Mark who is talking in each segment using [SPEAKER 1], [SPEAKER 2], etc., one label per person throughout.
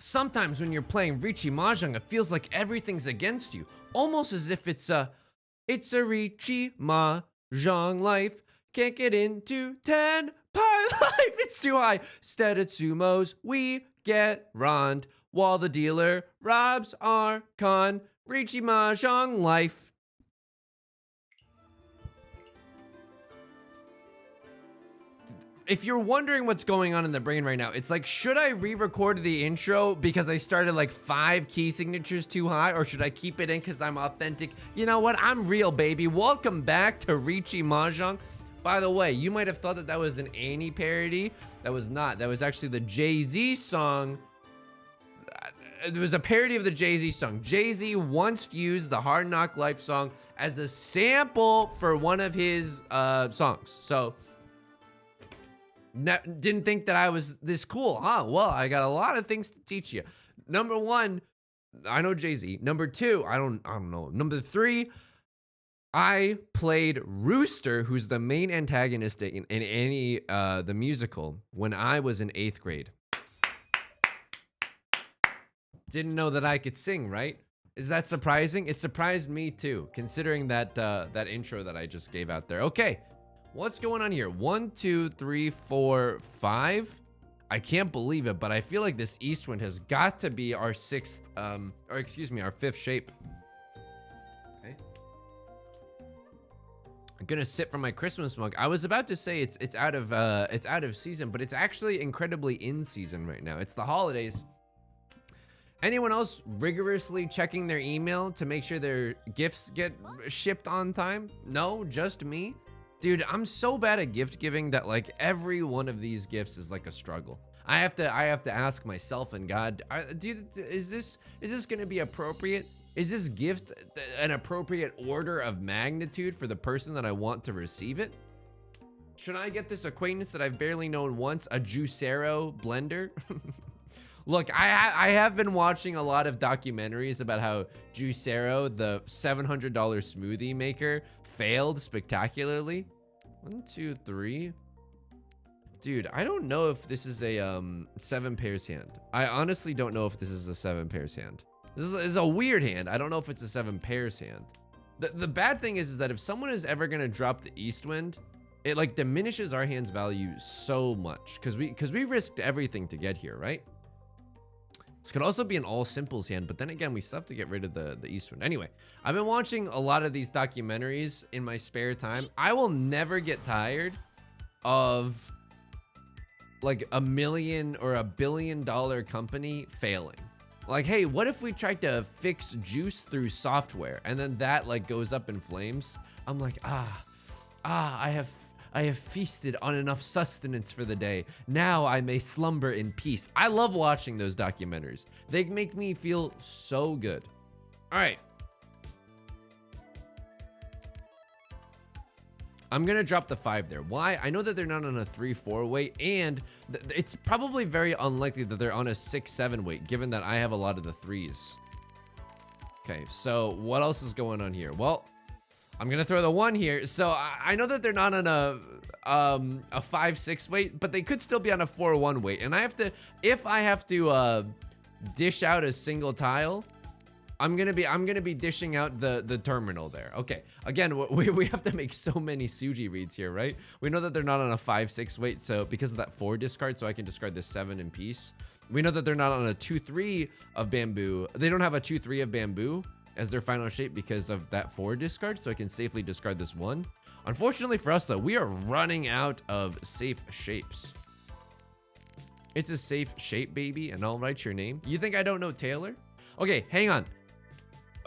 [SPEAKER 1] Sometimes when you're playing Riichi Mahjong, it feels like everything's against you. Almost as if it's a Riichi Mahjong life. Can't get into tenpai life. It's too high. Instead of sumos, we get rond. While the dealer robs our con. Riichi Mahjong life. If you're wondering what's going on in the brain right now, it's like, should I re-record the intro because I started like 5 key signatures too high, or should I keep it in because I'm authentic? You know what? I'm real, baby. Welcome back to Riichi Mahjong. By the way, you might have thought that that was an Annie parody. That was not. That was actually the Jay-Z song. It was a parody of the Jay-Z song. Jay-Z once used the Hard Knock Life song as a sample for one of his songs. So, didn't think that I was this cool, huh? Well, I got a lot of things to teach you. Number 1, I know Jay-Z. Number 2, I don't know. Number 3, I played Rooster, who's the main antagonist in any the musical, when I was in 8th grade. Didn't know that I could sing, right? Is that surprising? It surprised me too, considering that that intro that I just gave out there. Okay. What's going on here? 1, 2, 3, 4, 5. I can't believe it, but I feel like this east wind has got to be our 6th, or excuse me, our 5th shape. Okay. I'm gonna sip from my Christmas mug. I was about to say it's out of season, but it's actually incredibly in season right now. It's the holidays. Anyone else rigorously checking their email to make sure their gifts get shipped on time? No, just me. Dude, I'm so bad at gift giving that like every one of these gifts is like a struggle. I have to ask myself and God, is this gonna be appropriate? Is this gift an appropriate order of magnitude for the person that I want to receive it? Should I get this acquaintance that I've barely known once a Juicero blender? Look, I have been watching a lot of documentaries about how Juicero, the $700 smoothie maker, failed spectacularly. 1, 2, 3. Dude, I don't know if this is a 7 pairs hand. I honestly don't know if this is a 7 pairs hand. This is a weird hand. I don't know if it's a 7 pairs hand. The bad thing is that if someone is ever gonna drop the east wind, it like diminishes our hand's value so much because we risked everything to get here, right? This could also be an all simples hand, but then again, we still have to get rid of the east wind. Anyway, I've been watching a lot of these documentaries in my spare time. I will never get tired of like $1 million or $1 billion company failing. Like, hey, what if we tried to fix juice through software and then that like goes up in flames? I'm like, I have feasted on enough sustenance for the day. Now I may slumber in peace. I love watching those documentaries. They make me feel so good. All right. I'm gonna drop the 5 there. Why? I know that they're not on a 3-4 weight, and it's probably very unlikely that they're on a 6-7 weight, given that I have a lot of the 3s. Okay, so what else is going on here? Well, I'm gonna throw the 1 here. So I know that they're not on a 5-6 weight, but they could still be on a 4-1 weight. And if I have to dish out a single tile, I'm gonna be dishing out the terminal there. Okay, again, we have to make so many Suji reads here, right? We know that they're not on a 5-6 weight, so because of that 4 discard, so I can discard this 7 in peace. We know that they're not on a 2-3 of bamboo. They don't have a 2-3 of bamboo as their final shape because of that 4 discard, so I can safely discard this 1. Unfortunately for us though, we are running out of safe shapes. It's a safe shape, baby, and I'll write your name. You think I don't know Taylor? Okay, hang on.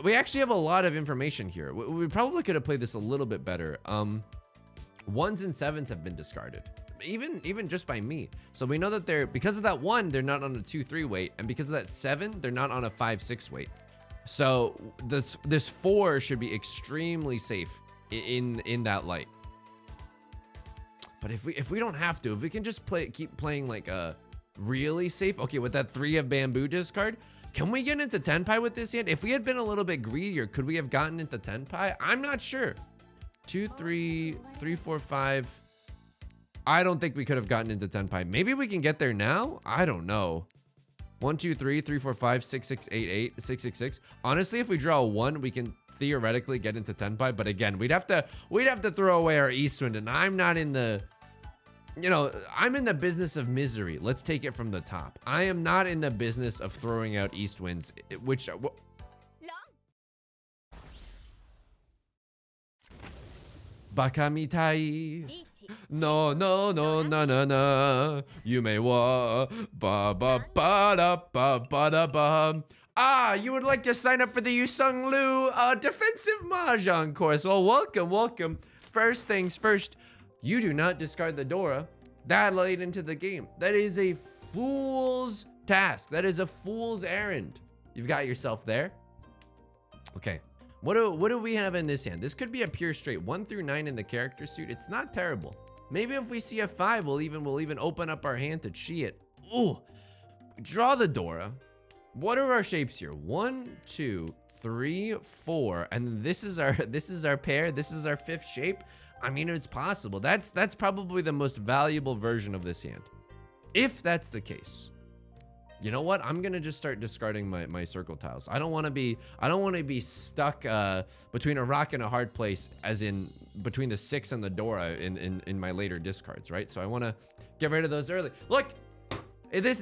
[SPEAKER 1] We actually have a lot of information here. We probably could have played this a little bit better. 1s and 7s have been discarded, even just by me. So we know that they're, because of that 1, they're not on a 2-3 weight, and because of that 7, they're not on a 5-6 weight. So this 4 should be extremely safe in that light. But if we don't have to, if we can just keep playing like a really safe, okay, with that 3 of bamboo discard, can we get into tenpai with this hand? If we had been a little bit greedier, could we have gotten into tenpai? I'm not sure. 2, 3, 3, 4, 5. I don't think we could have gotten into tenpai. Maybe we can get there now. I don't know. 1, 2, 3, 3, 4, 5, 6, 6, 8, 8, 6, 6, 6. Honestly, if we draw a 1, we can theoretically get into tenpai, but again, we'd have to throw away our Eastwind, and I'm not in the, you know, I'm in the business of misery. Let's take it from the top. I am not in the business of throwing out Eastwinds, which Baka mitai. No, no, no, no, no, no. Yume wa ba ba ba da ba ba da ba. Ah, you would like to sign up for the Yusong Liu defensive Mahjong course. Well, welcome, welcome. First things first, you do not discard the Dora that late into the game. That is a fool's task. That is a fool's errand. You've got yourself there. Okay. What do we have in this hand? This could be a pure straight 1 through 9 in the character suit. It's not terrible. Maybe if we see a 5, we'll even open up our hand to chi it. Ooh, draw the Dora. What are our shapes here? 1, 2, 3, 4, and this is our pair. This is our 5th shape. I mean, it's possible. That's probably the most valuable version of this hand. If that's the case, you know what? I'm gonna just start discarding my circle tiles. I don't want to be stuck between a rock and a hard place, as in between the 6 and the Dora in my later discards, right? So I want to get rid of those early. Look, this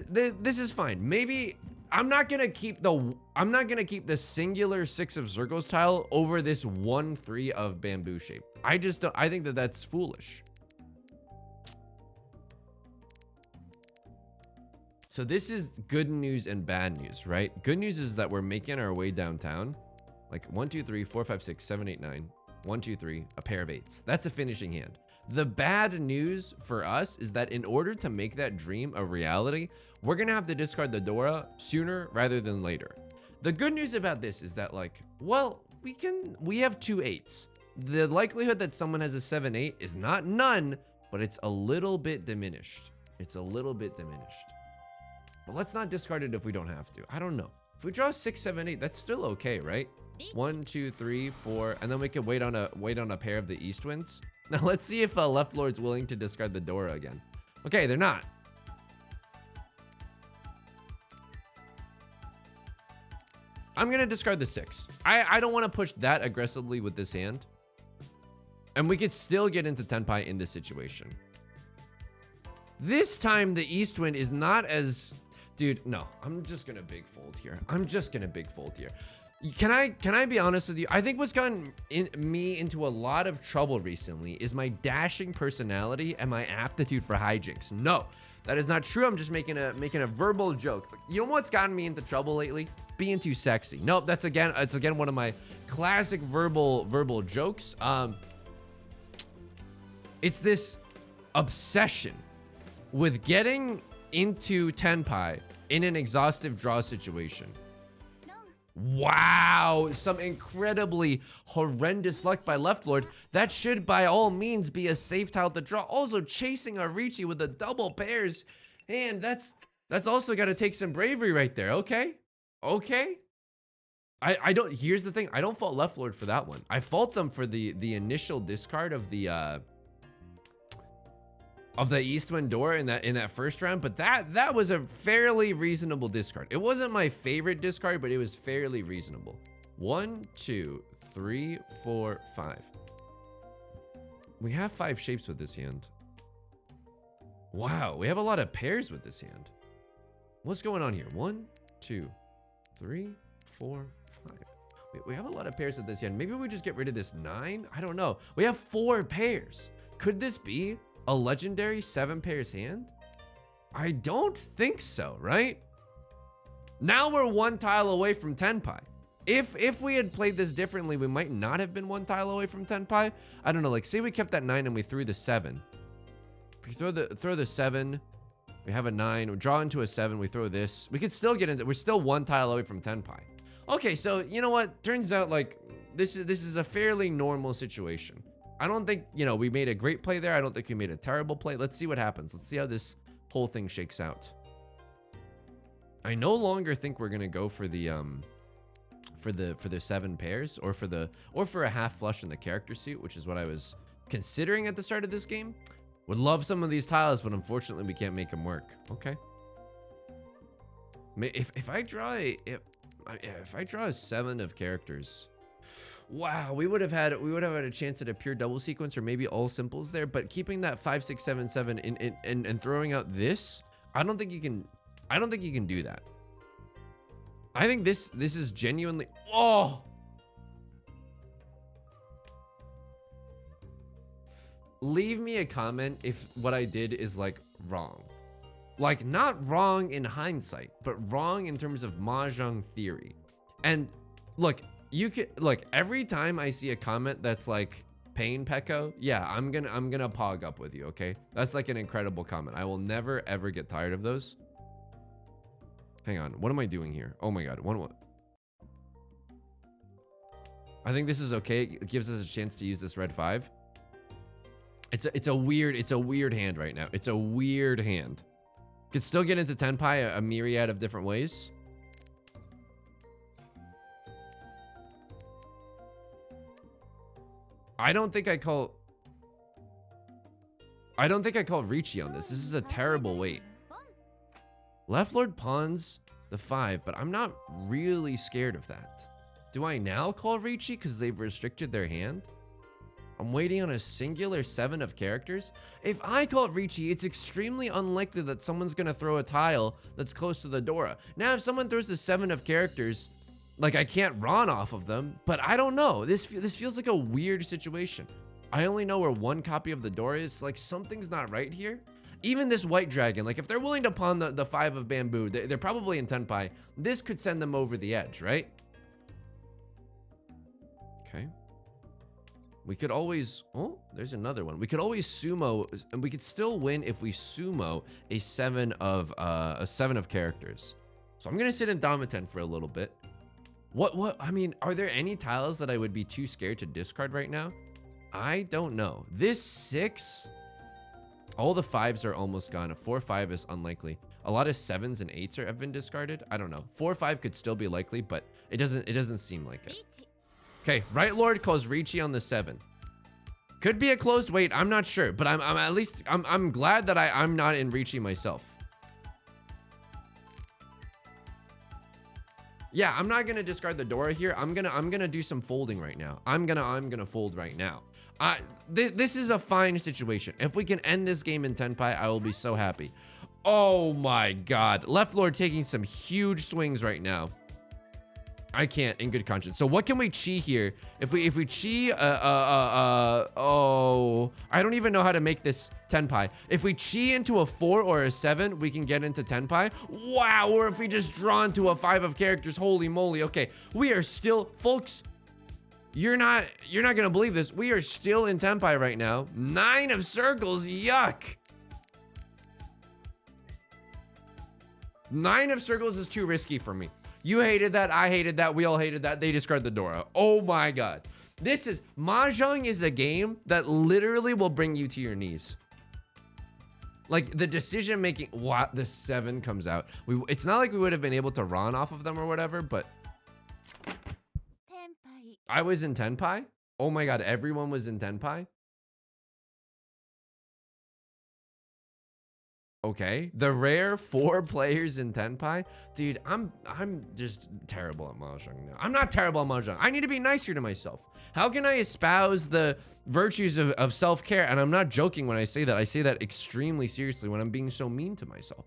[SPEAKER 1] is fine. Maybe I'm not gonna keep the singular 6 of circles tile over this 1, 3 of bamboo shape. I just don't. I think that's foolish. So this is good news and bad news, right? Good news is that we're making our way downtown. Like 1, 2, 3, 4, 5, 6, 7, 8, 9. 1, 2, 3, a pair of 8s. That's a finishing hand. The bad news for us is that in order to make that dream a reality, we're gonna have to discard the Dora sooner rather than later. The good news about this is that, like, well, we have 2 8s. The likelihood that someone has a 7, 8 is not none, but it's a little bit diminished. It's a little bit diminished. But let's not discard it if we don't have to. I don't know. If we draw 6, 7, 8, that's still okay, right? 1, 2, 3, 4, and then we can wait on a pair of the Eastwinds. Now let's see if Left Lord's willing to discard the Dora again. Okay, they're not. I'm gonna discard the 6. I don't want to push that aggressively with this hand, and we could still get into tenpai in this situation. This time the Eastwind is not as, dude. No, I'm just gonna big fold here. Can I be honest with you? I think what's gotten me into a lot of trouble recently is my dashing personality and my aptitude for hijinks. No, that is not true. I'm just making a verbal joke. You know what's gotten me into trouble lately? Being too sexy. Nope, it's again one of my classic verbal jokes. It's this obsession with getting into tenpai in an exhaustive draw situation. Wow, some incredibly horrendous luck by Left Lord. That should by all means be a safe tile to draw. Also chasing a Riichi with the double pairs, and that's also got to take some bravery right there. Okay. I don't. Here's the thing. I don't fault Left Lord for that one. I fault them for the initial discard of the Eastwind Dora in that first round, but that was a fairly reasonable discard. It wasn't my favorite discard, but it was fairly reasonable. 1, 2, 3, 4, 5. We have 5 shapes with this hand. Wow, we have a lot of pairs with this hand. What's going on here? 1, 2, 3, 4, 5. We have a lot of pairs with this hand. Maybe we just get rid of this 9. I don't know. We have 4 pairs. Could this be a legendary 7 pairs hand? I don't think so, right? Now we're 1 tile away from tenpai. If we had played this differently, we might not have been 1 tile away from tenpai. I don't know, like say we kept that 9 and we threw the 7. If we throw the 7, we have a 9, we draw into a 7, we throw this. We could still get into, we're still 1 tile away from tenpai. Okay, so you know what? Turns out like this is a fairly normal situation. I don't think, you know, we made a great play there. I don't think we made a terrible play. Let's see what happens. Let's see how this whole thing shakes out. I no longer think we're gonna go for the 7 pairs or for a half flush in the character suit, which is what I was considering at the start of this game. Would love some of these tiles, but unfortunately we can't make them work. Okay. If I draw a 7 of characters, wow, we would have had a chance at a pure double sequence or maybe all simples there. But keeping that 5, 6, 7, 7 and throwing out this, I don't think you can do that. I think this is genuinely, oh. Leave me a comment if what I did is like wrong. Like not wrong in hindsight, but wrong in terms of Mahjong theory. And look, you can look every time I see a comment that's like pain Pecco, yeah, I'm gonna pog up with you, okay? That's like an incredible comment. I will never ever get tired of those. Hang on, what am I doing here? Oh my god, one. I think this is okay. It gives us a chance to use this red 5. It's a weird hand right now. It's a weird hand. Could still get into tenpai a myriad of different ways. I don't think I call Richie on this. This is a terrible weight. Left Lord pawns the 5, but I'm not really scared of that. Do I now call Richie because they've restricted their hand? I'm waiting on a singular 7 of characters. If I call Richie, it's extremely unlikely that someone's gonna throw a tile that's close to the Dora. Now, if someone throws the 7 of characters, like I can't run off of them, but I don't know. This feels like a weird situation. I only know where one copy of the Dora is. Like something's not right here. Even this white dragon, like if they're willing to pawn the 5 of bamboo, they're probably in tenpai. This could send them over the edge, right? Okay. We could always, oh, there's another one. We could always sumo, and we could still win if we sumo a 7 of characters. So I'm gonna sit in Damaten for a little bit. I mean, are there any tiles that I would be too scared to discard right now? I don't know. This 6, all the 5s are almost gone. A 4-5 is unlikely. A lot of 7s and 8s have been discarded. I don't know. 4-5 could still be likely, but it doesn't seem like it. Okay, Right Lord calls Richie on the 7. Could be a closed weight, I'm not sure, but I'm glad that I'm not in Richie myself. Yeah, I'm not gonna discard the Dora here. I'm gonna do some folding right now. I'm gonna fold right now. This is a fine situation. If we can end this game in tenpai, I will be so happy. Oh my god, Left Lord taking some huge swings right now. I can't in good conscience. So what can we chi here? If we chi, oh, I don't even know how to make this tenpai. If we chi into a 4 or a 7, we can get into tenpai. Wow, or if we just draw into a 5 of characters, holy moly. Okay, we are still, folks, you're not gonna believe this. We are still in tenpai right now. 9 of circles, yuck. 9 of circles is too risky for me. You hated that, I hated that, we all hated that. They discard the Dora. Oh my god. Mahjong is a game that literally will bring you to your knees. Like the decision making, what, the 7 comes out. It's not like we would have been able to run off of them or whatever, but I was in tenpai. Oh my god, everyone was in tenpai. Okay, the rare 4 players in tenpai. Dude, I'm just terrible at Mahjong now. I'm not terrible at Mahjong. I need to be nicer to myself. How can I espouse the virtues of self-care? And I'm not joking when I say that. I say that extremely seriously when I'm being so mean to myself.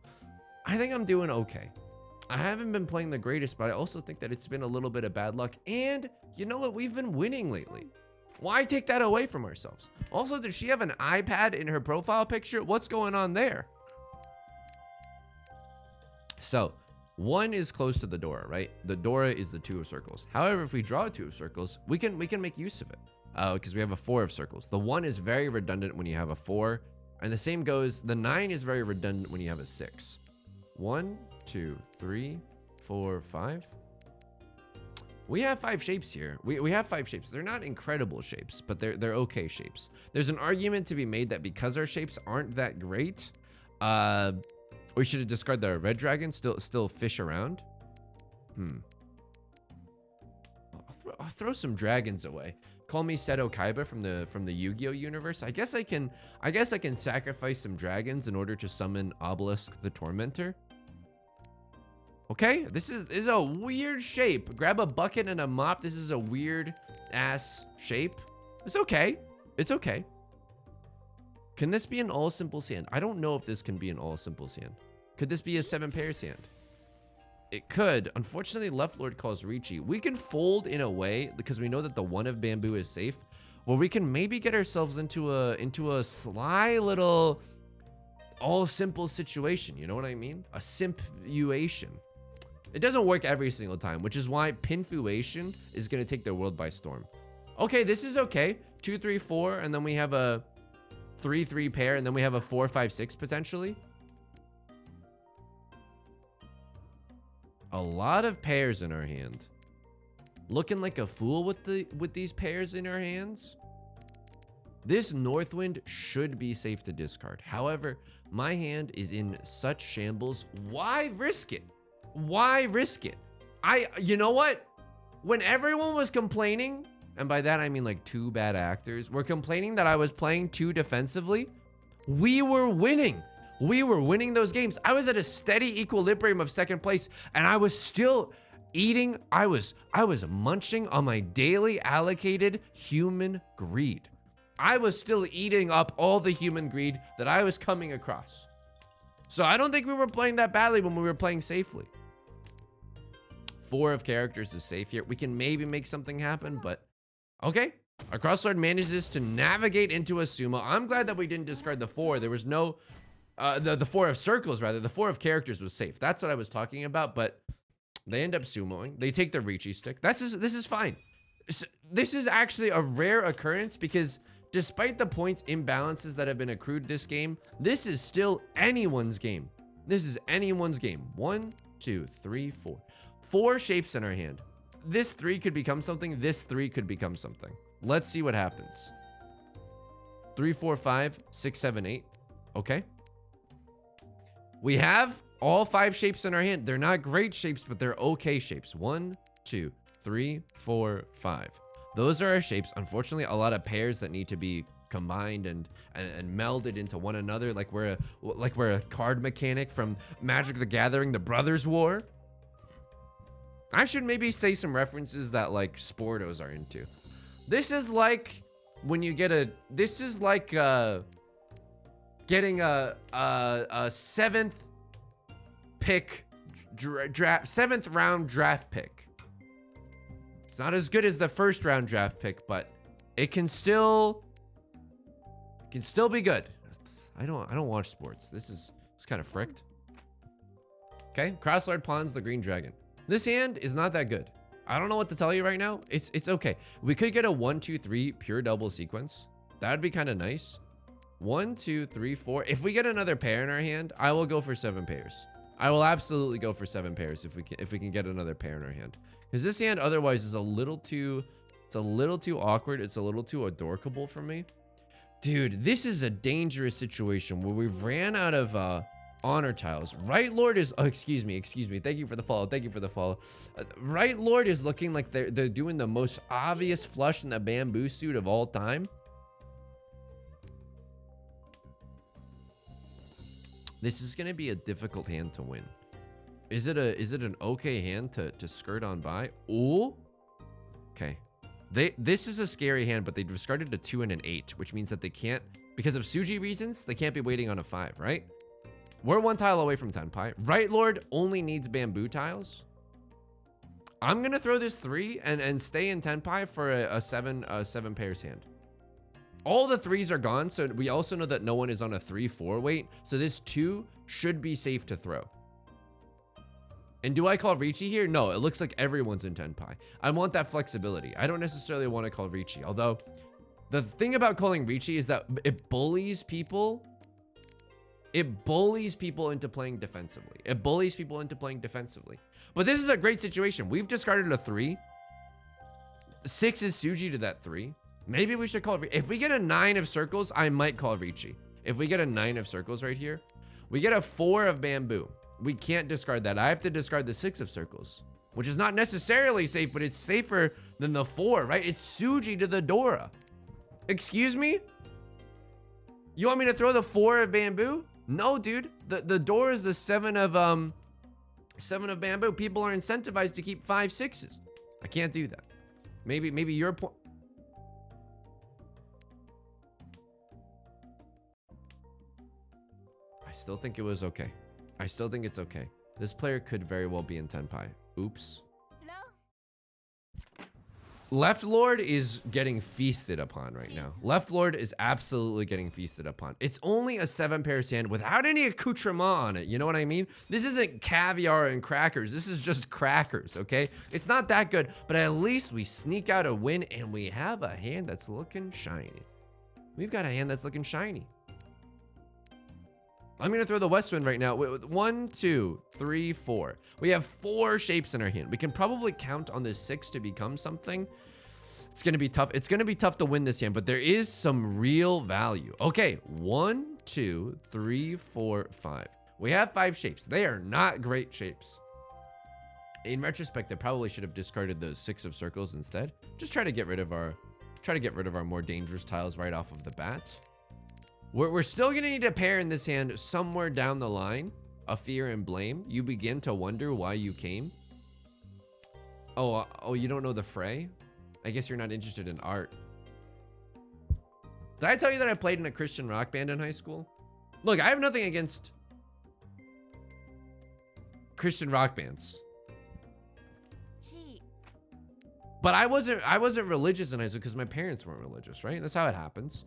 [SPEAKER 1] I think I'm doing okay. I haven't been playing the greatest, but I also think that it's been a little bit of bad luck. And you know what? We've been winning lately. Why take that away from ourselves? Also, does she have an iPad in her profile picture? What's going on there? So 1 is close to the Dora, right? The Dora is the 2 of circles. However, if we draw a 2 of circles, we can make use of it because we have a 4 of circles. The 1 is very redundant when you have a 4, and the same goes. The 9 is very redundant when you have a 6. 1, 2, 3, 4, 5. We have 5 shapes here. We have 5 shapes. They're not incredible shapes, but they're okay shapes. There's an argument to be made that because our shapes aren't that great, we should discard the red dragon, still fish around. I'll throw some dragons away. Call me Seto Kaiba from the Yu-Gi-Oh universe. I guess I can sacrifice some dragons in order to summon Obelisk the Tormentor. Okay, this is a weird shape. Grab a bucket and a mop. This is a weird ass shape. It's okay. It's okay. Can this be an all simples hand? I don't know if this can be an all simples hand. Could this be a 7 pairs hand? It could. Unfortunately, left lord calls Riichi. We can fold in a way because we know that the 1 of bamboo is safe. Well, we can maybe get ourselves into a sly little all simple situation. You know what I mean? A simpuation. It doesn't work every single time, which is why pinfuation is going to take the world by storm. Okay, this is okay. 2, 3, 4, and then we have a 3, 3 pair, and then we have a 4, 5, 6 potentially. A lot of pairs in our hand. Looking like a fool with these pairs in our hands. This Northwind should be safe to discard. However, my hand is in such shambles. Why risk it? Why risk it? You know what? When everyone was complaining, and by that I mean like 2 bad actors, were complaining that I was playing too defensively, we were winning. We were winning those games. I was at a steady equilibrium of 2nd place, and I was still eating. I was munching on my daily allocated human greed. I was still eating up all the human greed that I was coming across. So I don't think we were playing that badly when we were playing safely. 4 of characters is safe here. We can maybe make something happen, but okay. Our crosslord manages to navigate into a sumo. I'm glad that we didn't discard the 4. There was no, the 4 of circles rather. The 4 of characters was safe. That's what I was talking about, but they end up sumoing. They take the Riichi stick. This is fine. This is actually a rare occurrence because despite the points imbalances that have been accrued this game, this is still anyone's game. This is anyone's game. 1, 2, 3, 4. 4 shapes in our hand. This 3 could become something. This 3 could become something. Let's see what happens. 3, 4, 5, 6, 7, 8. Okay. We have all 5 shapes in our hand. They're not great shapes, but they're okay shapes. 1, 2, 3, 4, 5. Those are our shapes. Unfortunately, a lot of pairs that need to be combined and melded into one another, like we're a card mechanic from Magic the Gathering, the Brothers War. I should maybe say some references that like Sportos are into. This is like when you get this is like getting a 7th pick draft, 7th round draft pick. It's not as good as the 1st round draft pick, but it can still be good. I don't watch sports. It's kind of fricked. Okay, Crosslord pawns the green dragon. This hand is not that good. I don't know what to tell you right now. It's okay. We could get a 1, 2, 3 pure double sequence. That would be kind of nice. 1, 2, 3, 4. If we get another pair in our hand, I will go for 7 pairs. I will absolutely go for 7 pairs if we can get another pair in our hand. Because this hand otherwise is a little too awkward. It's a little too adorkable for me. Dude, this is a dangerous situation where we ran out of honor tiles. Right Lord is, oh, excuse me. Thank you for the follow. Right Lord is looking like they're doing the most obvious flush in the bamboo suit of all time. This is gonna be a difficult hand to win. Is it an okay hand to skirt on by? Ooh. Okay. This is a scary hand, but they discarded a 2 and an 8, which means that they can't, because of Suji reasons, they can't be waiting on a 5, right? We're 1 tile away from tenpai. Right Lord only needs bamboo tiles. I'm gonna throw this 3 and stay in tenpai for a 7 pairs hand. All the 3s are gone, so we also know that no one is on a 3-4 wait, so this 2 should be safe to throw. And do I call Richie here? No, it looks like everyone's in tenpai. I want that flexibility. I don't necessarily want to call Richie, although the thing about calling Richie is that it bullies people. It bullies people into playing defensively. But this is a great situation. We've discarded a 3. 6 is Suji to that 3. Maybe we should call it. If we get a 9 of circles, I might call Richie. If we get a 9 of circles right here, we get a 4 of bamboo. We can't discard that. I have to discard the 6 of circles, which is not necessarily safe, but it's safer than the 4, right? It's Suji to the Dora. Excuse me? You want me to throw the 4 of bamboo? No, dude. The Dora is the 7 of 7 of bamboo. People are incentivized to keep 5 6s. I can't do that. Maybe your point. I still think it was okay. I still think it's okay. This player could very well be in tenpai. Oops. Left Lord is getting feasted upon right now. Left Lord is absolutely getting feasted upon. It's only a 7 pair hand without any accoutrement on it. You know what I mean? This isn't caviar and crackers. This is just crackers, okay? It's not that good, but at least we sneak out a win and we have a hand that's looking shiny. We've got a hand that's looking shiny. I'm gonna throw the west wind right now. 1, 2, 3, 4. We have 4 shapes in our hand. We can probably count on this 6 to become something. It's gonna be tough. It's gonna be tough to win this hand, but there is some real value. Okay, 1, 2, 3, 4, 5. We have 5 shapes. They are not great shapes. In retrospect, I probably should have discarded those 6 of circles instead. Just try to get rid of our more dangerous tiles right off of the bat. We're still gonna need a pair in this hand somewhere down the line. A fear and blame. You begin to wonder why you came. Oh, you don't know the fray? I guess you're not interested in art. Did I tell you that I played in a Christian rock band in high school? Look, I have nothing against Christian rock bands. But I wasn't religious in high school because my parents weren't religious, right? That's how it happens.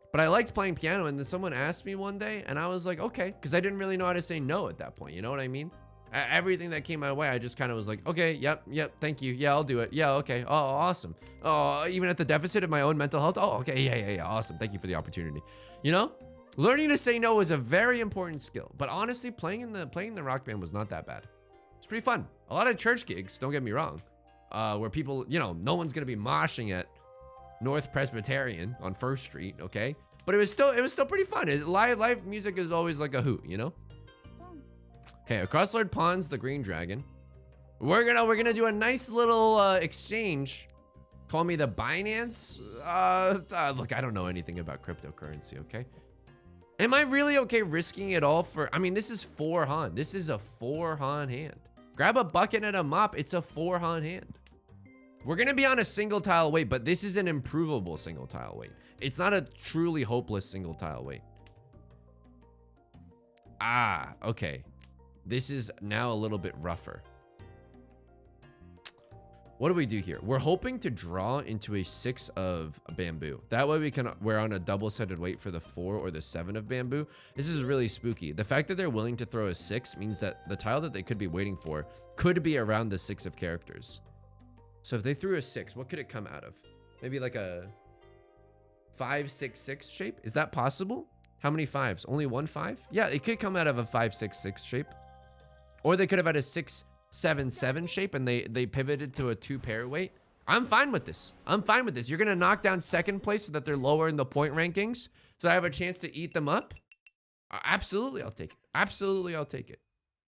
[SPEAKER 1] But I liked playing piano, and then someone asked me one day, and I was like, okay, because I didn't really know how to say no at that point. You know what I mean? Everything that came my way, I just kind of was like, okay, yep, thank you. Yeah, I'll do it. Yeah, okay. Oh, awesome. Oh, even at the deficit of my own mental health. Oh, okay. Yeah. Awesome. Thank you for the opportunity. You know, learning to say no is a very important skill. But honestly, playing in the rock band was not that bad. It's pretty fun. A lot of church gigs, don't get me wrong, where people, you know, no one's gonna be moshing at North Presbyterian on 1st Street, okay? But it was still pretty fun. Live music is always like a hoot, you know? Okay, across Lord pawns the green dragon. We're gonna do a nice little exchange. Call me the Binance. Look, I don't know anything about cryptocurrency, okay? Am I really okay risking it all for, I mean, this is 4 Han. This is a 4 Han hand. Grab a bucket and a mop, it's a 4 Han hand. We're gonna be on a single tile weight, but this is an improvable single tile weight. It's not a truly hopeless single tile weight. Ah, okay. This is now a little bit rougher. What do we do here? We're hoping to draw into a 6 of bamboo. That way we're on a double-sided weight for the 4 or the 7 of bamboo. This is really spooky. The fact that they're willing to throw a 6 means that the tile that they could be waiting for could be around the 6 of characters. So if they threw a 6, what could it come out of? Maybe like a 5, 6, 6 shape? Is that possible? How many 5s? Only 1 5? Yeah, it could come out of a 5, 6, 6 shape. Or they could have had a 6, 7, 7 shape and they pivoted to a 2 pair weight. I'm fine with this. I'm fine with this. You're gonna knock down 2nd place so that they're lower in the point rankings, so I have a chance to eat them up. Absolutely, I'll take it. Absolutely, I'll take it.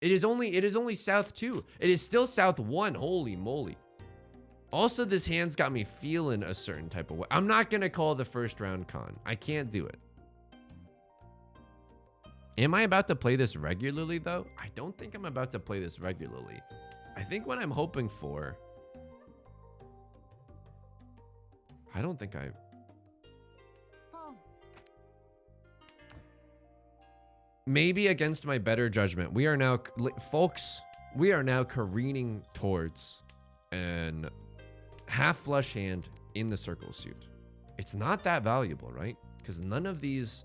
[SPEAKER 1] It is only South 2. It is still South 1. Holy moly. Also, this hand's got me feeling a certain type of way. I'm not gonna call the 1st round con. I can't do it. Am I about to play this regularly, though? I don't think I'm about to play this regularly. I think what I'm hoping for... I don't think I... Maybe against my better judgment. We are now... Folks, we are now careening towards an half flush hand in the circle suit. It's not that valuable, right? Because none of these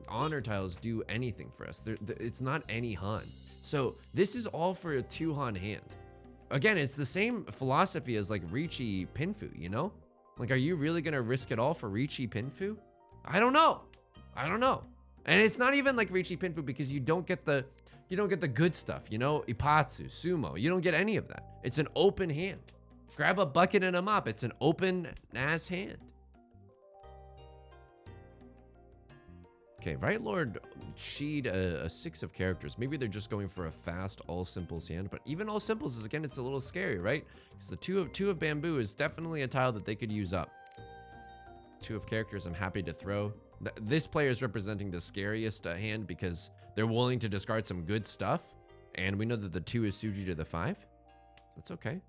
[SPEAKER 1] honor tiles do anything for us. It's not any Han. So this is all for a 2 Han hand. Again, it's the same philosophy as like Riichi Pinfu, you know? Like, are you really gonna risk it all for Riichi Pinfu? I don't know. And it's not even like Riichi Pinfu because you don't get the good stuff, you know? Ipatsu, Sumo, you don't get any of that. It's an open hand. Grab a bucket and a mop. It's an open ass hand. Okay, Right Lord cheat a 6 of characters. Maybe they're just going for a fast all simples hand, but even all simples is, again, it's a little scary, right? Because the 2 of bamboo is definitely a tile that they could use up. 2 of characters I'm happy to throw. This player is representing the scariest hand because they're willing to discard some good stuff. And we know that the 2 is Suji to the 5. That's okay.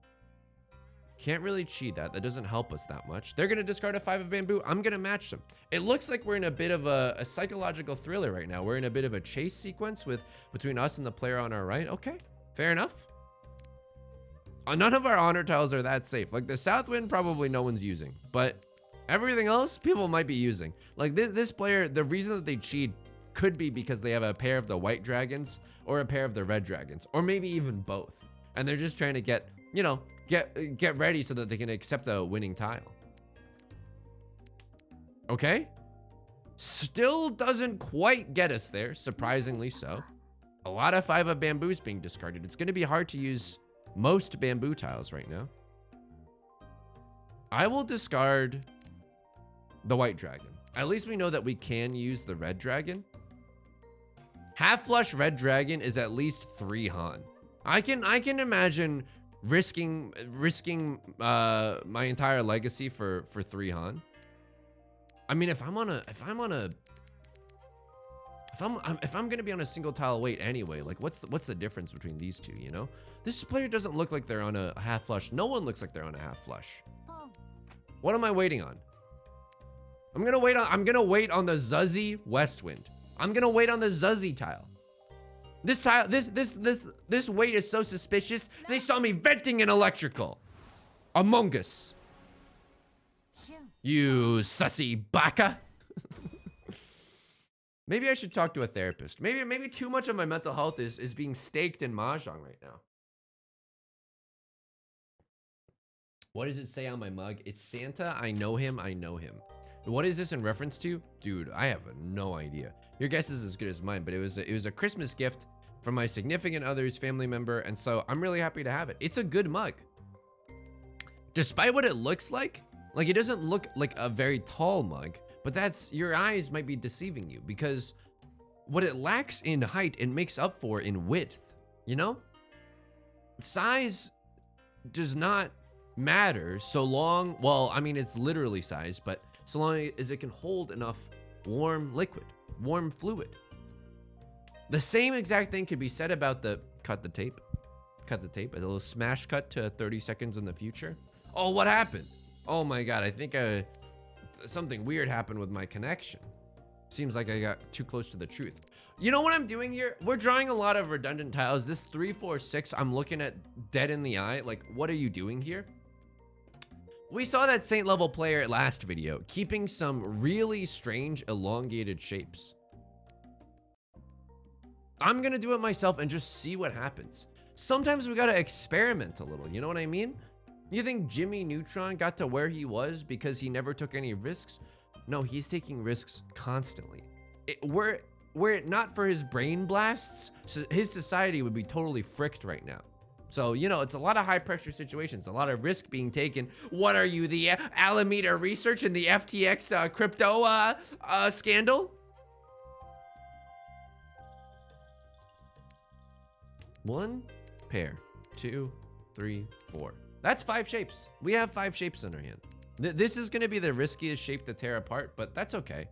[SPEAKER 1] Can't really cheat that. That doesn't help us that much. They're going to discard a 5 of bamboo. I'm going to match them. It looks like we're in a bit of a psychological thriller right now. We're in a bit of a chase sequence between us and the player on our right. Okay, fair enough. None of our honor tiles are that safe. Like the south wind, probably no one's using. But everything else, people might be using. Like this player, the reason that they cheat could be because they have a pair of the white dragons or a pair of the red dragons. Or maybe even both. And they're just trying to get, you know, get ready so that they can accept a winning tile. Okay. Still doesn't quite get us there, surprisingly so. A lot of 5 of bamboos being discarded. It's going to be hard to use most bamboo tiles right now. I will discard the white dragon. At least we know that we can use the red dragon. Half flush red dragon is at least 3 Han. I can imagine risking my entire legacy for 3 Han. I mean, if I'm gonna be on a single tile weight anyway, like what's the difference between these two, you know? This player doesn't look like they're on a half flush. No one looks like they're on a half flush. What am I waiting on? I'm gonna wait on the Zuzzy Westwind. I'm gonna wait on the Zuzzy tile. This tile, this weight is so suspicious. They saw me venting an electrical. Among Us. You sussy baka. Maybe I should talk to a therapist. Maybe too much of my mental health is being staked in Mahjong right now. What does it say on my mug? It's Santa. I know him. I know him. What is this in reference to? Dude, I have no idea. Your guess is as good as mine, but it was a Christmas gift from my significant other's family member, and so I'm really happy to have it. It's a good mug. Despite what it looks like it doesn't look like a very tall mug, but that's, your eyes might be deceiving you because what it lacks in height, it makes up for in width, you know? Size does not matter so long, well, I mean, it's literally size, but so long as it can hold enough warm liquid, warm fluid. The same exact thing could be said about the cut the tape, a little smash cut to 30 seconds in the future. Oh, what happened? Oh my God, I think something weird happened with my connection. Seems like I got too close to the truth. You know what I'm doing here? We're drawing a lot of redundant tiles. This 3, 4, 6, I'm looking at dead in the eye. Like, what are you doing here? We saw that Saint level player last video, keeping some really strange elongated shapes. I'm gonna do it myself and just see what happens. Sometimes we gotta experiment a little, you know what I mean? You think Jimmy Neutron got to where he was because he never took any risks? No, he's taking risks constantly. Were it not for his brain blasts, his society would be totally fricked right now. So, you know, it's a lot of high pressure situations, a lot of risk being taken. What are you, the Alameda Research and the FTX crypto scandal? One pair, 2, 3, 4. That's 5 shapes. We have 5 shapes in our hand. This is gonna be the riskiest shape to tear apart, but that's okay.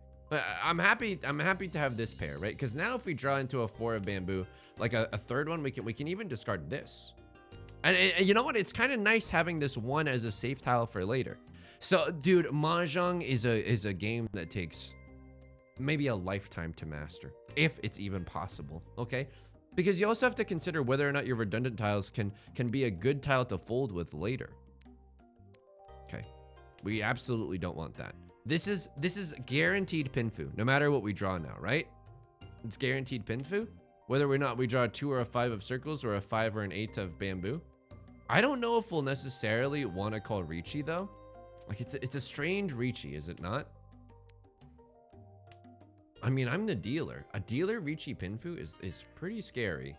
[SPEAKER 1] I'm happy to have this pair, right? Because now if we draw into a 4 of bamboo, like a third one, we can even discard this. And you know what? It's kind of nice having this one as a safe tile for later. So, dude, Mahjong is a game that takes maybe a lifetime to master, if it's even possible, okay? Because you also have to consider whether or not your redundant tiles can be a good tile to fold with later. Okay, we absolutely don't want that. This is guaranteed pinfu, no matter what we draw now, right? It's guaranteed pinfu, whether or not we draw a 2 or a 5 of circles or a 5 or an 8 of bamboo. I don't know if we'll necessarily want to call Richie though. Like it's a strange Richie, is it not? I mean, I'm the dealer. A dealer Riichi Pinfu is pretty scary.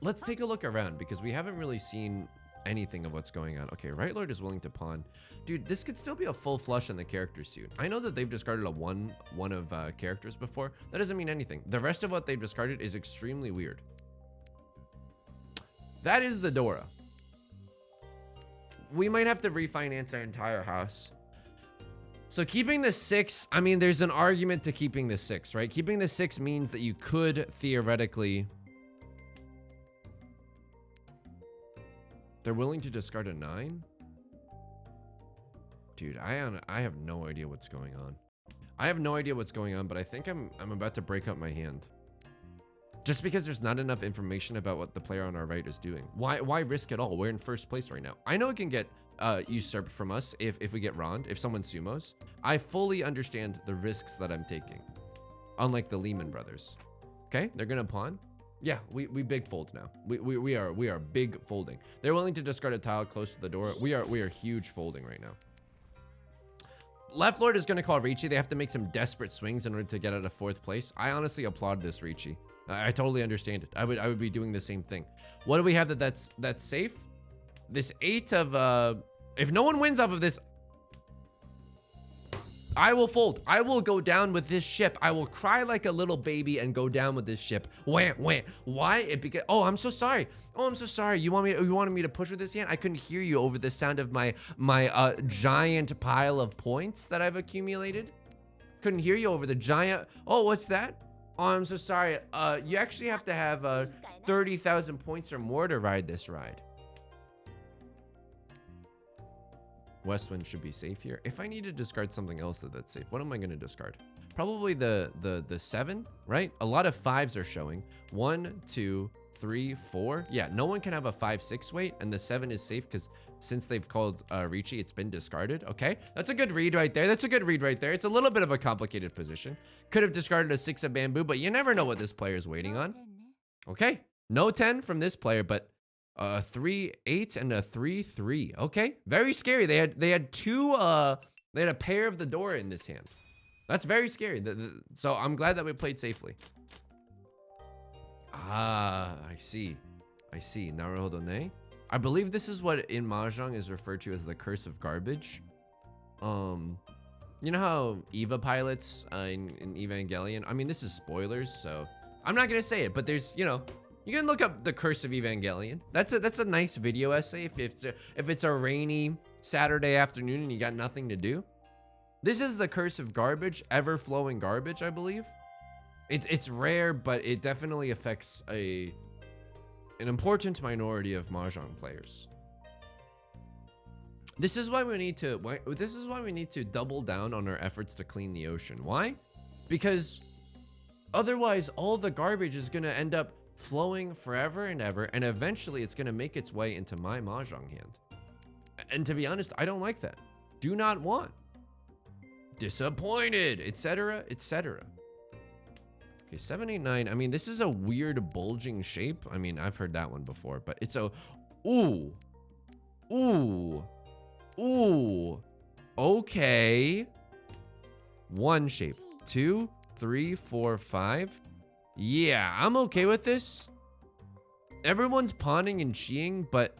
[SPEAKER 1] Let's take a look around because we haven't really seen anything of what's going on. Okay, Right Lord is willing to pawn. Dude, this could still be a full flush in the character suit. I know that they've discarded a one of characters before. That doesn't mean anything. The rest of what they've discarded is extremely weird. That is the Dora. We might have to refinance our entire house. So keeping the 6, I mean, there's an argument to keeping the 6, right? Keeping the 6 means that you could theoretically... They're willing to discard a 9? Dude, I have no idea what's going on. I have no idea what's going on, but I think I'm about to break up my hand. Just because there's not enough information about what the player on our right is doing. Why risk it all? We're in first place right now. I know it can get usurped from us if we get Rond, if someone sumos. I fully understand the risks that I'm taking. Unlike the Lehman brothers. Okay, they're gonna pawn. Yeah, we big fold now. We are big folding. They're willing to discard a tile close to the door. We are huge folding right now. Left Lord is gonna call Riichi. They have to make some desperate swings in order to get out of 4th place. I honestly applaud this Riichi. I totally understand it. I would be doing the same thing. What do we have that's safe? This 8 of if no one wins off of this, I will fold. I will go down with this ship. I will cry like a little baby and go down with this ship. Wham. Why? Because I'm so sorry. Oh, I'm so sorry. You wanted me to push with this hand? I couldn't hear you over the sound of my giant pile of points that I've accumulated. Couldn't hear you over the giant. Oh, what's that? Oh, I'm so sorry. You actually have to have 30,000 points or more to ride this ride. Westwind should be safe here. If I need to discard something else that's safe, what am I going to discard? Probably the 7, right? A lot of 5s are showing. 1, 2, 3, 4. Yeah, no one can have a 5-6 weight, and the 7 is safe because since they've called Riichi, it's been discarded. Okay, that's a good read right there. That's a good read right there. It's a little bit of a complicated position. Could have discarded a 6 of bamboo, but you never know what this player is waiting on. Okay, no 10 from this player, but a 3-8 and a 3-3. Okay, very scary. They had two. They had a pair of the Dora in this hand. That's very scary. So I'm glad that we played safely. Ah, I see. Naruhodo ne. I believe this is what in Mahjong is referred to as the curse of garbage. You know how Eva pilots in Evangelion? I mean, this is spoilers, so I'm not gonna say it, but there's, you know, you can look up the curse of Evangelion. That's a nice video essay if it's a rainy Saturday afternoon and you got nothing to do. This is the curse of garbage, ever-flowing garbage, I believe. It's rare, but it definitely affects an important minority of Mahjong players. This is why we need to double down on our efforts to clean the ocean. Why? Because otherwise all the garbage is gonna end up flowing forever and ever, and eventually it's gonna make its way into my Mahjong hand. And to be honest, I don't like that. Do not want. Disappointed, etc., etc. Okay, 7, 8, 9. I mean, this is a weird bulging shape. I mean, I've heard that one before, but it's a ooh. Okay. 1 shape. 2, 3, 4, 5. Yeah, I'm okay with this. Everyone's pawning and cheating, but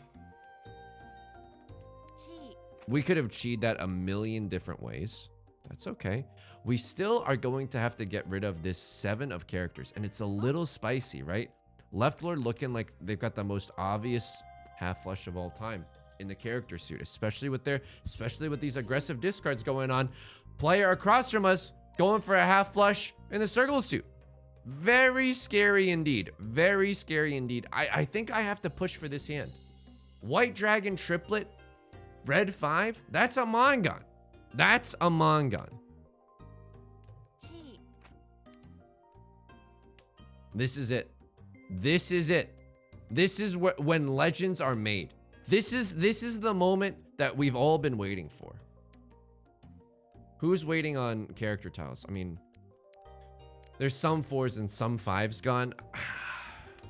[SPEAKER 1] we could have cheated that a million different ways. That's okay. We still are going to have to get rid of this 7 of characters, and it's a little spicy, right? Left Lord looking like they've got the most obvious half flush of all time in the character suit, especially with these aggressive discards going on. Player across from us going for a half flush in the circle suit. Very scary indeed. Very scary indeed. I think I have to push for this hand. White dragon triplet, red 5. That's a Mangan. That's a Mangan. This is it. This is it. This is when legends are made. This is the moment that we've all been waiting for. Who's waiting on character tiles? I mean, there's some 4s and some 5s gone.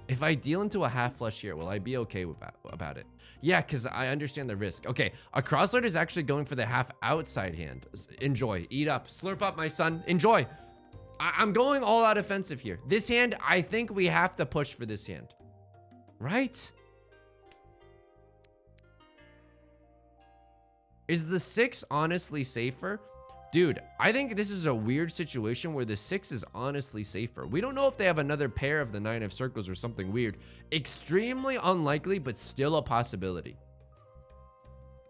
[SPEAKER 1] If I deal into a half flush here, will I be okay about it? Yeah, because I understand the risk. Okay, a crosslord is actually going for the half outside hand. Enjoy, eat up, slurp up, my son. Enjoy. I'm going all out offensive here. This hand, I think we have to push for this hand. Right? Is the 6 honestly safer? Dude, I think this is a weird situation where the 6 is honestly safer. We don't know if they have another pair of the 9 of circles or something weird. Extremely unlikely, but still a possibility.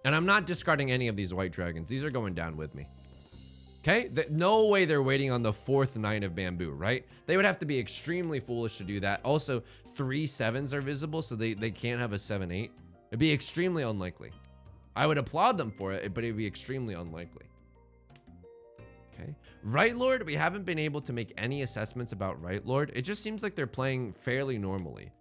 [SPEAKER 1] And I'm not discarding any of these white dragons. These are going down with me. Okay, no way they're waiting on the 4th 9 of bamboo, right? They would have to be extremely foolish to do that. Also, 3 7s are visible, so they can't have a 7 8. It'd be extremely unlikely. I would applaud them for it, but it'd be extremely unlikely. Okay, Right Lord, we haven't been able to make any assessments about Right Lord. It just seems like they're playing fairly normally.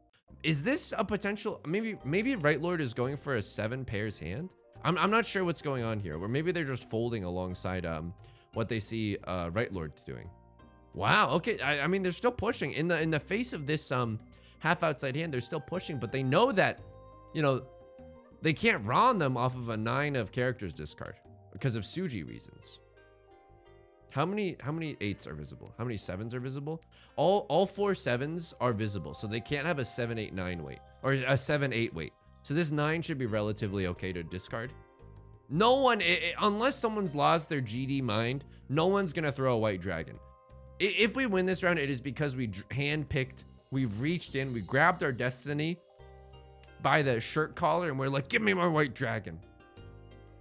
[SPEAKER 1] Is this a potential, maybe Right Lord is going for a 7 pairs hand? I'm not sure what's going on here, or maybe they're just folding alongside what they see Right Lord doing. Wow, okay, I mean, they're still pushing. In the face of this half outside hand, they're still pushing, but they know that, you know, they can't Ron them off of a 9 of characters discard because of Suji reasons. How many 8s are visible? How many 7s are visible? All 4 7s are visible, so they can't have a 7 8 9 weight or a 7 8 weight. So this 9 should be relatively okay to discard. No one, unless someone's lost their GD mind, no one's gonna throw a white dragon. If we win this round, it is because we handpicked, we've reached in, we grabbed our destiny by the shirt collar, and we're like, give me my white dragon.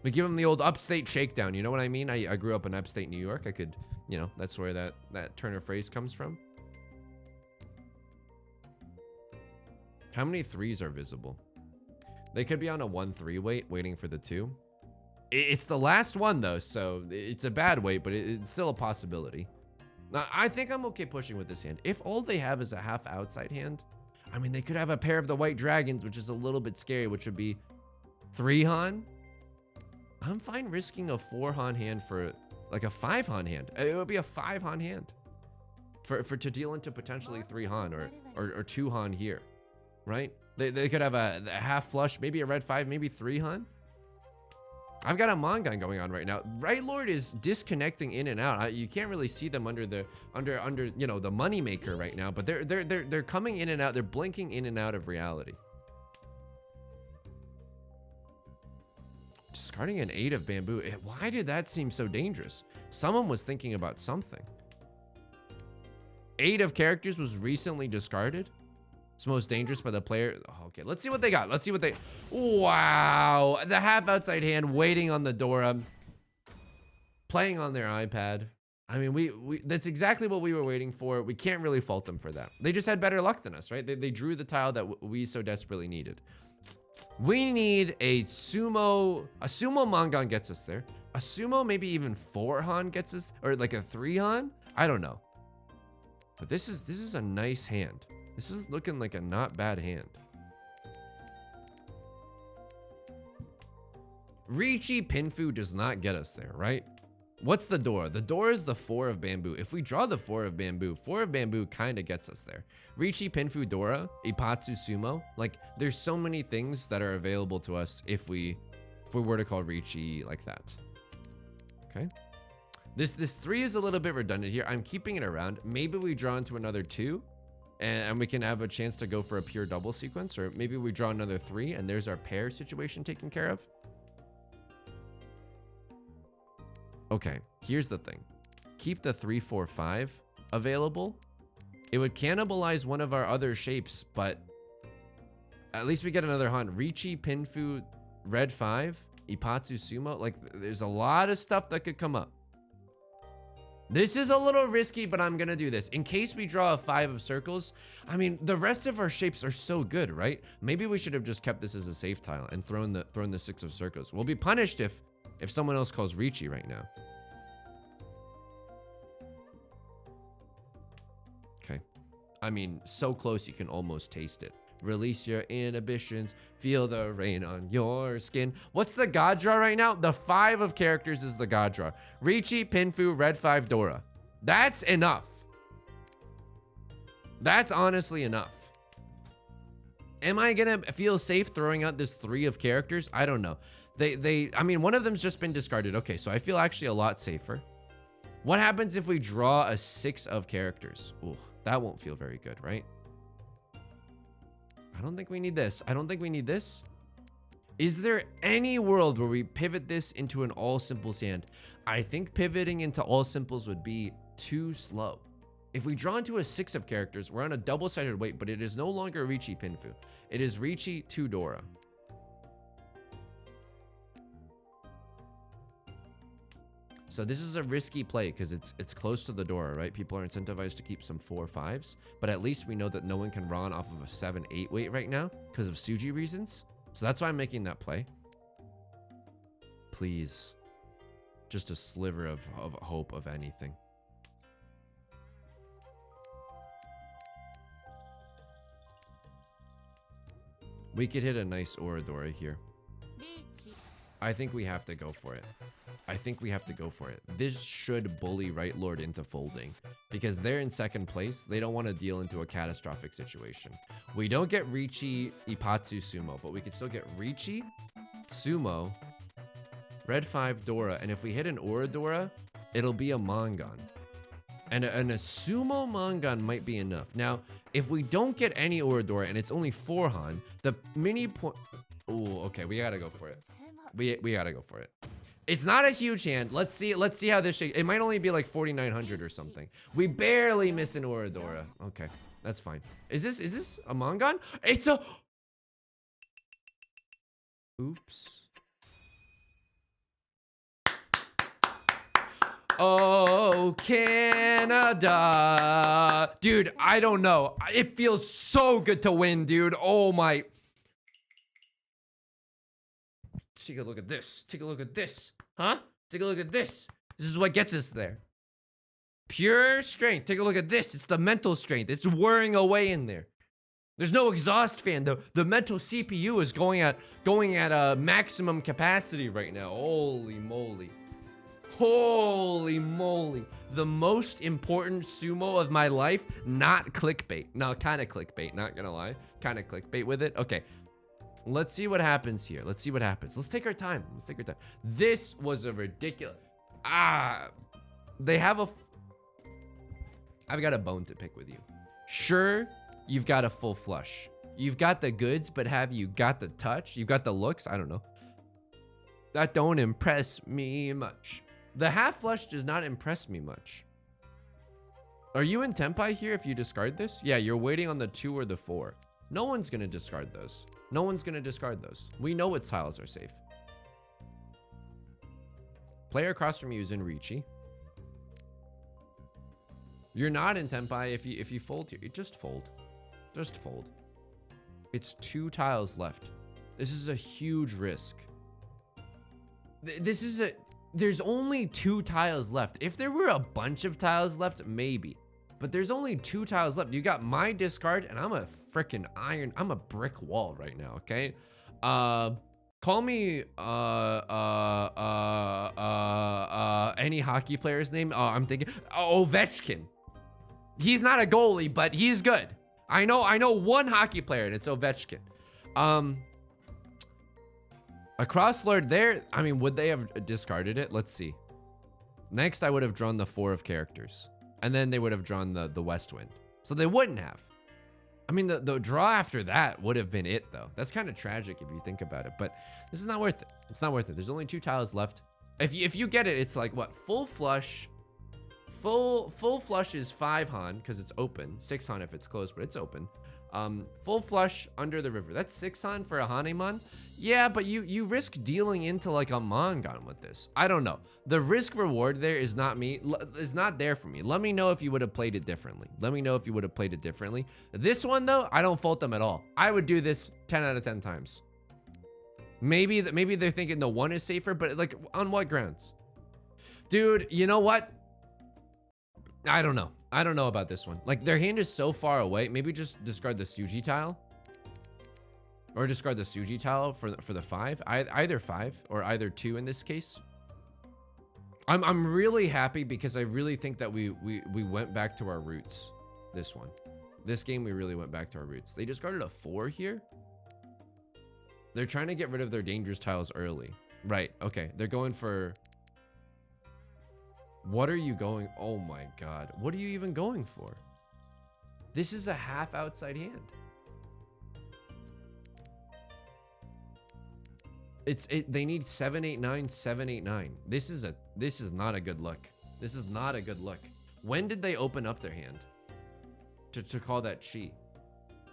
[SPEAKER 1] We give him the old upstate shakedown. You know what I mean? I grew up in upstate New York. I could, you know, that's where that turn of phrase comes from. How many 3s are visible? They could be on a 1-3 weight, waiting for the 2. It's the last one though, so it's a bad weight, but it's still a possibility. Now, I think I'm okay pushing with this hand. If all they have is a half outside hand, I mean, they could have a pair of the white dragons, which is a little bit scary, which would be 3 Han. I'm fine risking a 4 Han hand for like a 5 Han hand. It would be a 5 Han hand for to deal into potentially 3 Han or 2 Han here, right? They could have a half flush, maybe a red 5, maybe 3 Han. I've got a Mangan going on right now. Right Lord is disconnecting in and out. You can't really see them under the you know, the money maker right now, but they're coming in and out. They're blinking in and out of reality. Discarding an 8 of bamboo. Why did that seem so dangerous? Someone was thinking about something. 8 of characters was recently discarded. It's most dangerous by the player. Oh, okay, let's see what they got. Let's see what they... Wow. The half outside hand waiting on the Dora. Playing on their iPad. I mean, we that's exactly what we were waiting for. We can't really fault them for that. They just had better luck than us, right? They drew the tile that we so desperately needed. We need a sumo Mangan gets us there. A sumo, maybe even 4 Han gets us, or like a 3 Han. I don't know. But this is a nice hand. This is looking like a not bad hand. Riichi Pinfu does not get us there, right? What's the door? The door is the 4 of bamboo. If we draw the 4 of bamboo kind of gets us there. Riichi Pinfu Dora, Ipatsu Sumo. Like, there's so many things that are available to us if we were to call Riichi like that. Okay. This 3 is a little bit redundant here. I'm keeping it around. Maybe we draw into another 2 and we can have a chance to go for a pure double sequence, or maybe we draw another 3 and there's our pair situation taken care of. Okay, here's the thing. Keep the 3 4 5 available. It would cannibalize one of our other shapes, but at least we get another Han. Riichi Pinfu red 5, Ipatsu Sumo. Like, there's a lot of stuff that could come up. This is a little risky, but I'm gonna do this. In case we draw a 5 of circles, I mean, the rest of our shapes are so good, right? Maybe we should have just kept this as a safe tile and thrown the 6 of circles. We'll be punished if someone else calls Richie right now. Okay. I mean, so close you can almost taste it. Release your inhibitions. Feel the rain on your skin. What's the god draw right now? The 5 of characters is the god draw. Riichi, Pinfu, red 5, Dora. That's enough. That's honestly enough. Am I gonna feel safe throwing out this 3 of characters? I don't know. I mean, one of them's just been discarded. Okay, so I feel actually a lot safer. What happens if we draw a 6 of characters? Ooh, that won't feel very good, right? I don't think we need this. I don't think we need this. Is there any world where we pivot this into an all simples hand? I think pivoting into all simples would be too slow. If we draw into a 6 of characters, we're on a double-sided weight, but it is no longer Riichi Pinfu. It is Riichi to Dora. So this is a risky play because it's close to the Dora, right? People are incentivized to keep some 4-5s, but at least we know that no one can run off of a 7-8 weight right now because of Suji reasons. So that's why I'm making that play. Please. Just a sliver of hope of anything. We could hit a nice Oradora here. I think we have to go for it. I think we have to go for it. This should bully Right Lord into folding because they're in second place. They don't want to deal into a catastrophic situation. We don't get Riichi, Ipatsu, Sumo, but we can still get Riichi, Sumo, Red 5, Dora, and if we hit an Oradora, it'll be a Mangan. And a Sumo Mangan might be enough. Now, if we don't get any Oradora and it's only 4 Han, the mini point... Oh, okay, we gotta go for it. We gotta go for it. It's not a huge hand. Let's see how this shakes. It might only be like 4,900 or something. We barely miss an Oradora. Okay, that's fine. Is this a Mangan? It's a... Oops. Oh, Canada. Dude, I don't know. It feels so good to win, dude. Oh my... Take a look at this. Take a look at this. Huh? Take a look at this. This is what gets us there. Pure strength. Take a look at this. It's the mental strength. It's whirring away in there. There's no exhaust fan. The mental CPU is going at maximum capacity right now. Holy moly. Holy moly. The most important sumo of my life, not clickbait. No, kind of clickbait, not gonna lie. Kind of clickbait with it. Okay. Let's see what happens here. Let's see what happens. Let's take our time. Let's take our time. This was a ridiculous... They have a... I've got a bone to pick with you. Sure, you've got a full flush. You've got the goods, but have you got the touch? You've got the looks? I don't know. That don't impress me much. The half flush does not impress me much. Are you in tenpai here if you discard this? Yeah, you're waiting on the 2 or the 4. No one's gonna discard those. No one's gonna discard those. We know what tiles are safe. Player across from you is in Richie. You're not in tenpai if you fold here. Just fold. Just fold. It's 2 tiles left. This is a huge risk. There's only 2 tiles left. If there were a bunch of tiles left, maybe. But there's only 2 tiles left. You got my discard, and I'm a freaking I'm a brick wall right now, okay? Call me any hockey player's name. I'm thinking Ovechkin. He's not a goalie, but he's good. I know one hockey player, and it's Ovechkin. A crosslord there, I mean, would they have discarded it? Let's see. Next, I would have drawn the 4 of characters. And then they would have drawn the West Wind. So they wouldn't have. I mean, the draw after that would have been it, though. That's kind of tragic if you think about it. But this is not worth it. It's not worth it. There's only 2 tiles left. If you get it, it's like, what? Full flush. Full flush is 5 Han, because it's open. 6 Han if it's closed, but it's open. Full flush under the river. That's 6 Han for a Hanemon. Yeah, but you risk dealing into like a Mangan with this. I don't know. The risk reward there is not there for me. Let me know if you would have played it differently. Let me know if you would have played it differently. This one though, I don't fault them at all. I would do this 10 out of 10 times. Maybe they're thinking the 1 is safer, but like on what grounds? Dude, you know what? I don't know. I don't know about this one. Like their hand is so far away. Maybe just discard the Suji tile. Or discard the Suji tile for the 5. Either 5 or either 2 in this case. I'm really happy because I really think that we went back to our roots. This one. This game we really went back to our roots. They discarded a 4 here. They're trying to get rid of their dangerous tiles early. Right, okay. They're going for... What are you going... Oh my god. What are you even going for? This is a half outside hand. They need 789, 789. This is not a good look. This is not a good look. When did they open up their hand? To call that cheat?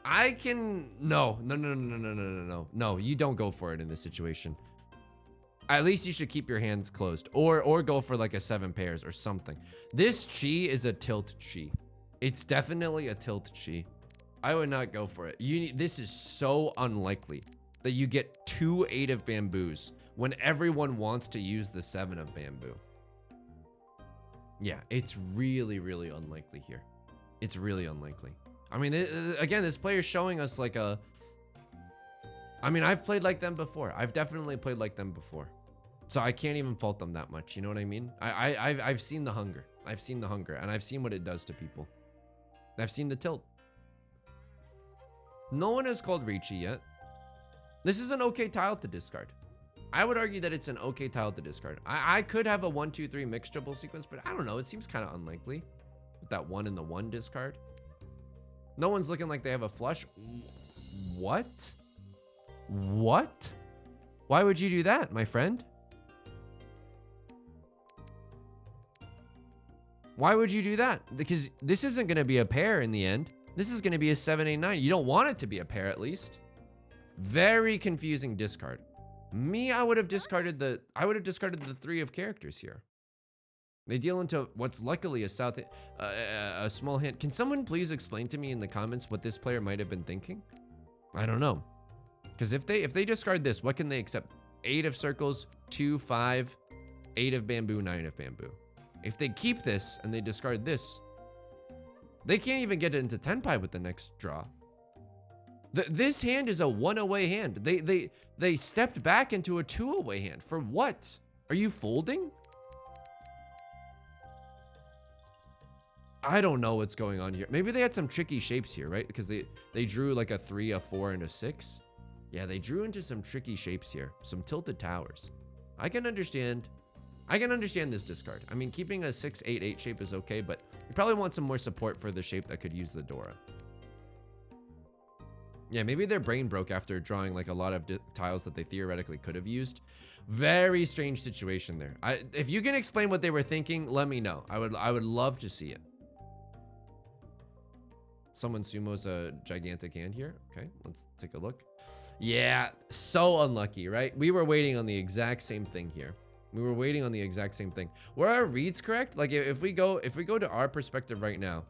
[SPEAKER 1] I can... No, you don't go for it in this situation. At least you should keep your hands closed, or go for like a 7 pairs or something. This chi is a tilt chi. It's definitely a tilt chi. I would not go for it. This is so unlikely that you get 2 8 of bamboos when everyone wants to use the 7 of bamboo. Yeah, it's really, really unlikely here. It's really unlikely. I mean, again, this player's showing us like a... I mean, I've played like them before. I've definitely played like them before. So I can't even fault them that much. You know what I mean? I've seen the hunger. I've seen the hunger, and I've seen what it does to people. I've seen the tilt. No one has called Richie yet. This is an okay tile to discard. I would argue that it's an okay tile to discard. I could have a 1, 2, 3 mixed triple sequence, but I don't know. It seems kind of unlikely with that 1 and the 1 discard. No one's looking like they have a flush. What? What? Why would you do that, my friend? Why would you do that? Because this isn't going to be a pair in the end. This is going to be a 7, 8, 9. You don't want it to be a pair, at least. Very confusing discard. Me, I would have discarded the 3 of characters here. They deal into what's luckily a small hint. Can someone please explain to me in the comments what this player might have been thinking? I don't know. Because if they discard this, what can they accept? 8 of circles, 2, 5, 8 of bamboo, 9 of bamboo. If they keep this and they discard this, they can't even get it into tenpai with the next draw. This hand is a 1 away hand. They stepped back into a 2 away hand. For what? Are you folding? I don't know what's going on here. Maybe they had some tricky shapes here, right? Because they drew like a 3, a 4, and a 6. Yeah, they drew into some tricky shapes here. Some tilted towers. I can understand this discard. I mean, keeping a 6, 8, 8 shape is okay, but you probably want some more support for the shape that could use the Dora. Yeah, maybe their brain broke after drawing like a lot of tiles that they theoretically could have used. Very strange situation there. If you can explain what they were thinking, let me know. I would love to see it. Someone sumo's a gigantic hand here. Okay, let's take a look. Yeah, so unlucky, right? We were waiting on the exact same thing here. We were waiting on the exact same thing. Were our reads correct? Like if we go to our perspective right now,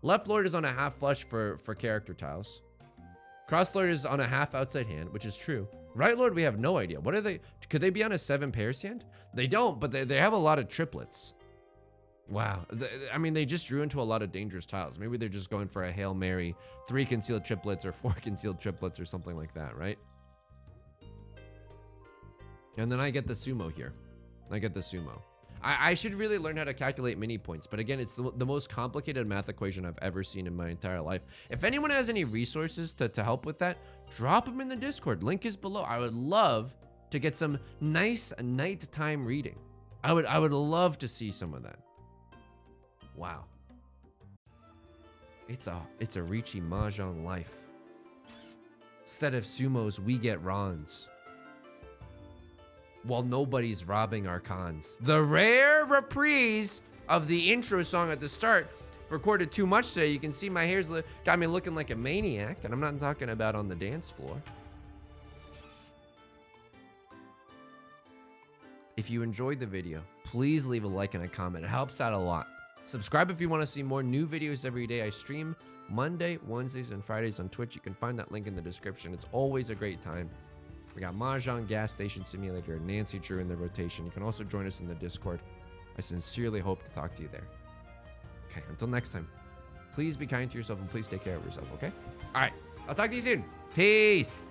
[SPEAKER 1] left lord is on a half flush for character tiles. Cross lord is on a half outside hand, which is true. Right lord, we have no idea. What are they? Could they be on a 7 pairs hand? They don't, but they have a lot of triplets. Wow. I mean, they just drew into a lot of dangerous tiles. Maybe they're just going for a Hail Mary, 3 concealed triplets or 4 concealed triplets or something like that, right? And then I get the sumo here. I get the sumo. I should really learn how to calculate mini points, but again, it's the most complicated math equation I've ever seen in my entire life. If anyone has any resources to help with that, drop them in the Discord. Link is below. I would love to get some nice nighttime reading. I would love to see some of that. Wow. It's a Riichi Mahjong life. Instead of sumos, we get Rons. While nobody's robbing our cons. The rare reprise of the intro song at the start. Recorded too much today. You can see my hair's got me looking like a maniac, and I'm not talking about on the dance floor. If you enjoyed the video, please leave a like and a comment. It helps out a lot. Subscribe if you want to see more new videos every day. I stream Monday, Wednesdays, and Fridays on Twitch. You can find that link in the description. It's always a great time. We got Mahjong, Gas Station Simulator, Nancy Drew in the rotation. You can also join us in the Discord. I sincerely hope to talk to you there. Okay, until next time, please be kind to yourself and please take care of yourself, okay? All right, I'll talk to you soon. Peace.